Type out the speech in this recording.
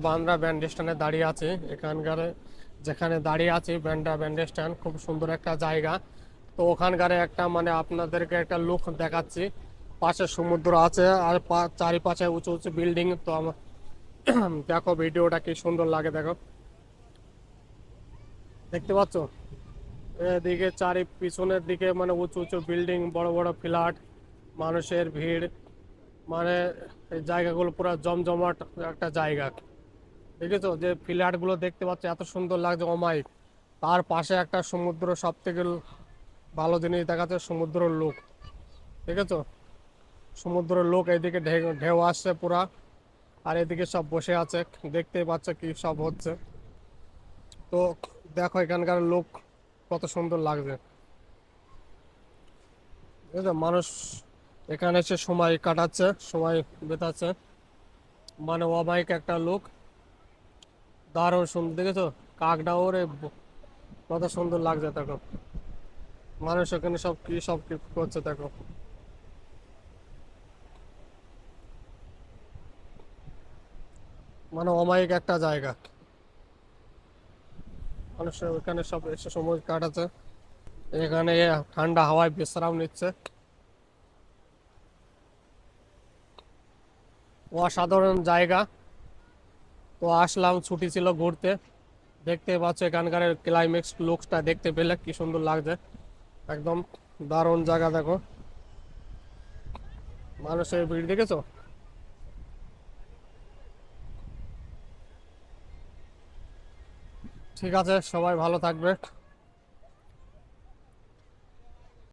Bandra band স্ট্যান্ডে দাঁড়িয়ে আছি। এখানকার যেখানে দাঁড়িয়ে আছি বান্দ্রা ব্যান্ড স্ট্যান্ড খুব সুন্দর একটা জায়গা। তো ওখানকার একটা মানে আপনাদেরকে একটা লুক দেখাচ্ছি। পাশে সমুদ্র আছে আর চারিপাশে উঁচু উঁচু বিল্ডিং। তো আমার দেখো ভিডিওটা কি সুন্দর লাগে, দেখো দেখতে পাচ্ছ এদিকে পিছনের দিকে মানে উঁচু উঁচু বিল্ডিং, বড় বড় ফ্ল্যাট, মানুষের ভিড়, মানে এই জায়গাগুলো পুরো জমজমাট একটা জায়গা। দেখেছো যে ফ্ল্যাট গুলো দেখতে পাচ্ছ এত সুন্দর লাগছে অমায়িক। তার পাশে একটা সমুদ্র, সব থেকে ভালো জিনিস দেখাচ্ছে সমুদ্রের লোক। দেখেছো সমুদ্রের লোক, এইদিকে ঢেউ ঢেউ আসছে পুরা, আর এদিকে সব বসে আছে, দেখতে পাচ্ছ কি সব হচ্ছে। তো দেখো এখানকার লোক কত সুন্দর লাগছে। বুঝলে মানুষ এখানে এসে সময় কাটাচ্ছে, সময় বেতাচ্ছে, মানে অমায়িক একটা লোক, দারুণ সুন্দর। দেখেছো কাকটা ওরে কত সুন্দর লাগছে দেখো। মানুষ এখানে সব কি করছে দেখো। মানে অমায়িক একটা জায়গা, মানুষ এখানে সব এসে সময় কাটাচ্ছে, এখানে ঠান্ডা হাওয়ায় বিশ্রাম নিচ্ছে। অসাধারণ জায়গা। তো আসলাম, ছুটি ছিল ঘুরতে। দেখতে পাচ্ছ এখানকার ক্লাইমেক্স লুকসটা দেখতে পেলে কি সুন্দর লাগছে, একদম দারুণ জায়গা দেখো। মানুষের ভিড় দেখেছো। ঠিক আছে, সবাই ভালো থাকবে।